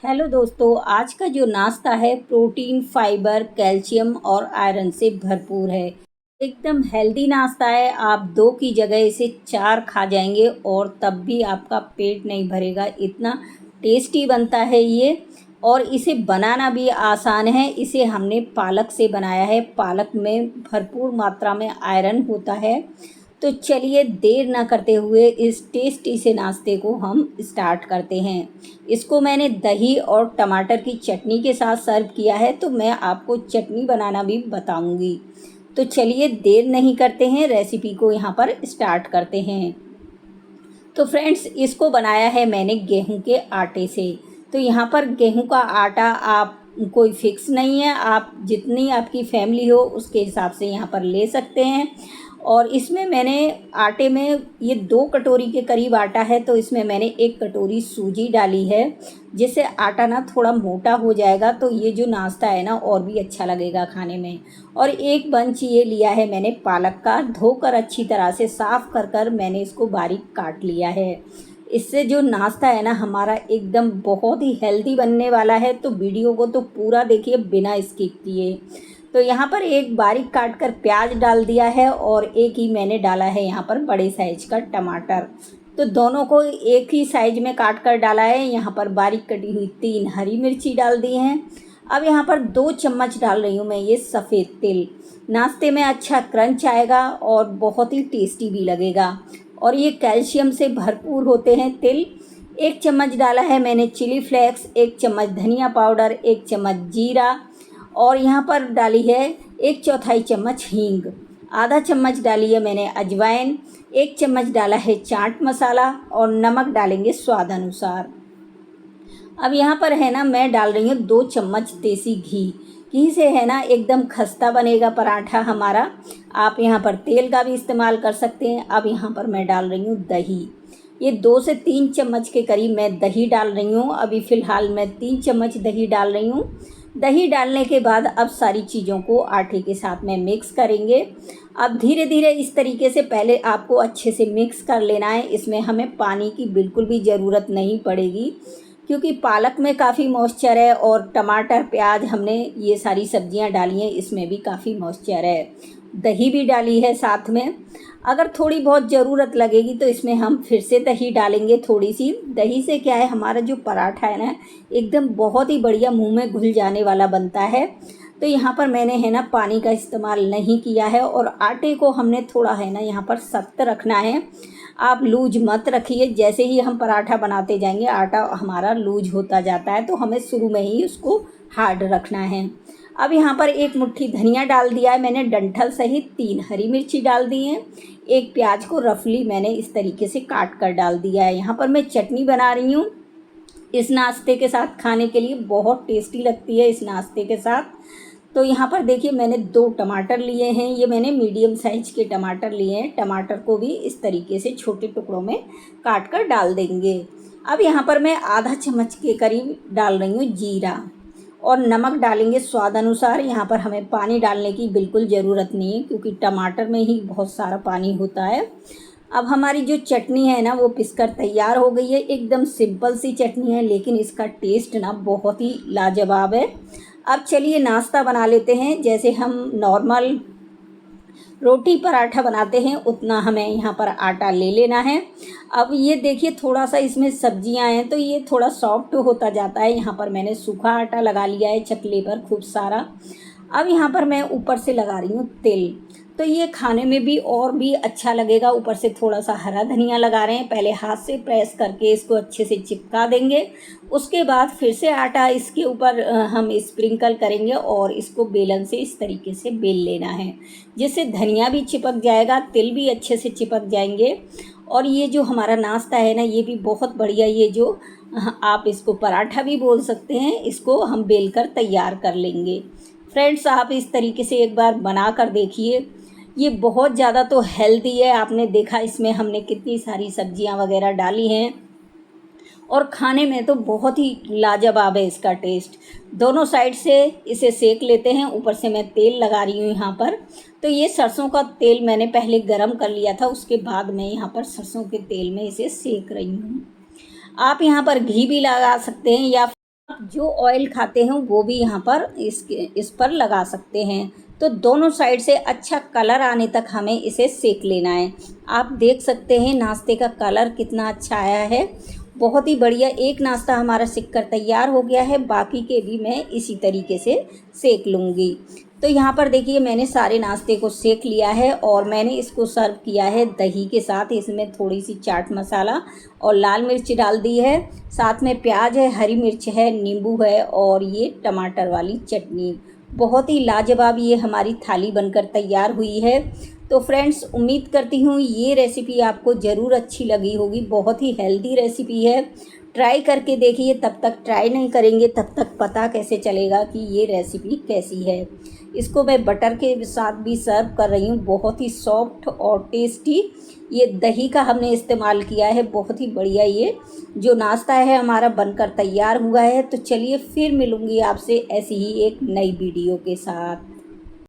Hello दोस्तों, आज का जो नाश्ता है प्रोटीन, फाइबर, कैल्शियम और आयरन से भरपूर है। एकदम हेल्दी नाश्ता है। आप 2 की जगह इसे 4 खा जाएंगे और तब भी आपका पेट नहीं भरेगा। इतना टेस्टी बनता है ये। और इसे बनाना भी आसान है। इसे हमने पालक से बनाया है। पालक में भरपूर मात्रा में आयरन होता है। तो चलिए देर ना करते हुए इस टेस्टी से नाश्ते को हम स्टार्ट करते हैं। इसको मैंने दही और टमाटर की चटनी के साथ सर्व किया है, तो मैं आपको चटनी बनाना भी बताऊंगी। तो चलिए देर नहीं करते हैं, रेसिपी को यहाँ पर स्टार्ट करते हैं। तो फ्रेंड्स, इसको बनाया है मैंने गेहूं के आटे से। तो यहाँ पर गेहूं का आटा आप कोई फिक्स नहीं है, आप जितनी आपकी फैमिली हो उसके हिसाब से यहाँ पर ले सकते हैं। और इसमें मैंने आटे में ये 2 कटोरी के करीब आटा है, तो इसमें मैंने 1 कटोरी सूजी डाली है, जिससे आटा ना थोड़ा मोटा हो जाएगा। तो ये जो नाश्ता है ना और भी अच्छा लगेगा खाने में। और 1 बंच ये लिया है मैंने पालक का, धोकर अच्छी तरह से साफ़ कर मैंने इसको बारीक काट लिया है। इससे जो नाश्ता है ना हमारा एकदम बहुत ही हेल्दी बनने वाला है। तो वीडियो को तो पूरा देखिए बिना स्किप किए। तो यहाँ पर एक बारीक काट कर प्याज डाल दिया है और एक ही मैंने डाला है यहाँ पर बड़े साइज का टमाटर। तो दोनों को एक ही साइज में काट कर डाला है। यहाँ पर बारीक कटी हुई 3 हरी मिर्ची डाल दी हैं। अब यहाँ पर 2 चम्मच डाल रही हूँ मैं ये सफ़ेद तिल। नाश्ते में अच्छा क्रंच आएगा और बहुत ही टेस्टी भी लगेगा। और ये कैल्शियम से भरपूर होते हैं तिल। 1 चम्मच डाला है मैंने चिली फ्लेक्स, 1 चम्मच धनिया पाउडर, 1 चम्मच जीरा, और यहाँ पर डाली है 1/4 चम्मच हींग, आधा चम्मच डाली है मैंने अजवाइन, 1 चम्मच डाला है चाट मसाला और नमक डालेंगे स्वाद अनुसार। अब यहाँ पर है ना मैं डाल रही हूँ 2 चम्मच देसी घी। घी से है ना एकदम खस्ता बनेगा पराठा हमारा। आप यहाँ पर तेल का भी इस्तेमाल कर सकते हैं। अब यहाँ पर मैं डाल रही हूँ दही। ये 2 से 3 चम्मच के करीब मैं दही डाल रही हूँ। अभी फ़िलहाल मैं 3 चम्मच दही डाल रही हूँ। दही डालने के बाद अब सारी चीज़ों को आटे के साथ में मिक्स करेंगे। अब धीरे धीरे इस तरीके से पहले आपको अच्छे से मिक्स कर लेना है। इसमें हमें पानी की बिल्कुल भी ज़रूरत नहीं पड़ेगी, क्योंकि पालक में काफ़ी मॉइस्चर है और टमाटर, प्याज, हमने ये सारी सब्जियां डाली हैं, इसमें भी काफ़ी मॉइस्चर है। दही भी डाली है साथ में। अगर थोड़ी बहुत ज़रूरत लगेगी तो इसमें हम फिर से दही डालेंगे थोड़ी सी। दही से क्या है, हमारा जो पराठा है ना एकदम बहुत ही बढ़िया मुंह में घुल जाने वाला बनता है। तो यहाँ पर मैंने है ना पानी का इस्तेमाल नहीं किया है। और आटे को हमने थोड़ा है ना यहाँ पर सख्त रखना है। आप लूज मत रखिए। जैसे ही हम पराठा बनाते जाएंगे आटा हमारा लूज होता जाता है, तो हमें शुरू में ही उसको हार्ड रखना है। अब यहाँ पर 1 मुट्ठी धनिया डाल दिया है मैंने, डंठल सहित 3 हरी मिर्ची डाल दी हैं। 1 प्याज को रफली मैंने इस तरीके से काट कर डाल दिया है। यहाँ पर मैं चटनी बना रही हूँ इस नाश्ते के साथ खाने के लिए, बहुत टेस्टी लगती है इस नाश्ते के साथ। तो यहाँ पर देखिए मैंने 2 टमाटर लिए हैं। ये मैंने मीडियम साइज के टमाटर लिए हैं। टमाटर को भी इस तरीके से छोटे टुकड़ों में काट कर डाल देंगे। अब यहाँ पर मैं आधा चम्मच के करीब डाल रही हूँ जीरा, और नमक डालेंगे स्वाद अनुसार। यहाँ पर हमें पानी डालने की बिल्कुल ज़रूरत नहीं है, क्योंकि टमाटर में ही बहुत सारा पानी होता है। अब हमारी जो चटनी है ना वो पिसकर तैयार हो गई है। एकदम सिंपल सी चटनी है, लेकिन इसका टेस्ट ना बहुत ही लाजवाब है। अब चलिए नाश्ता बना लेते हैं। जैसे हम नॉर्मल रोटी पराठा बनाते हैं उतना हमें यहाँ पर आटा ले लेना है। अब ये देखिए थोड़ा सा इसमें सब्जियां हैं तो ये थोड़ा सॉफ्ट होता जाता है। यहाँ पर मैंने सूखा आटा लगा लिया है चकले पर खूब सारा। अब यहाँ पर मैं ऊपर से लगा रही हूँ तिल, तो ये खाने में भी और भी अच्छा लगेगा। ऊपर से थोड़ा सा हरा धनिया लगा रहे हैं। पहले हाथ से प्रेस करके इसको अच्छे से चिपका देंगे। उसके बाद फिर से आटा इसके ऊपर हम स्प्रिंकल करेंगे और इसको बेलन से इस तरीके से बेल लेना है, जिससे धनिया भी चिपक जाएगा, तिल भी अच्छे से चिपक जाएंगे। और ये जो हमारा नाश्ता है ना ये भी बहुत बढ़िया, ये जो आप इसको पराठा भी बोल सकते हैं, इसको हम बेल कर तैयार कर लेंगे। फ्रेंड्स, आप इस तरीके से एक बार बना कर देखिए। ये बहुत ज़्यादा तो हेल्दी है। आपने देखा इसमें हमने कितनी सारी सब्जियां वगैरह डाली हैं, और खाने में तो बहुत ही लाजवाब है इसका टेस्ट। दोनों साइड से इसे सेक लेते हैं। ऊपर से मैं तेल लगा रही हूँ यहाँ पर। तो ये सरसों का तेल मैंने पहले गरम कर लिया था, उसके बाद मैं यहाँ पर सरसों के तेल में इसे सेक रही हूँ। आप यहाँ पर घी भी लगा सकते हैं या आप जो ऑयल खाते हैं वो भी यहाँ पर इस पर लगा सकते हैं। तो दोनों साइड से अच्छा कलर आने तक हमें इसे सेक लेना है। आप देख सकते हैं नाश्ते का कलर कितना अच्छा आया है, बहुत ही बढ़िया। एक नाश्ता हमारा सिक कर तैयार हो गया है, बाकी के भी मैं इसी तरीके से सेक लूँगी। तो यहाँ पर देखिए मैंने सारे नाश्ते को सेक लिया है और मैंने इसको सर्व किया है दही के साथ। इसमें थोड़ी सी चाट मसाला और लाल मिर्च डाल दी है, साथ में प्याज है, हरी मिर्च है, नींबू है और ये टमाटर वाली चटनी। बहुत ही लाजवाब ये हमारी थाली बनकर तैयार हुई है। तो फ्रेंड्स, उम्मीद करती हूँ ये रेसिपी आपको ज़रूर अच्छी लगी होगी। बहुत ही हेल्दी रेसिपी है, ट्राई करके देखिए। तब तक ट्राई नहीं करेंगे तब तक पता कैसे चलेगा कि ये रेसिपी कैसी है। इसको मैं बटर के साथ भी सर्व कर रही हूँ। बहुत ही सॉफ्ट और टेस्टी ये दही का हमने इस्तेमाल किया है। बहुत ही बढ़िया ये जो नाश्ता है हमारा बनकर तैयार हुआ है। तो चलिए फिर मिलूँगी आपसे ऐसी ही एक नई वीडियो के साथ।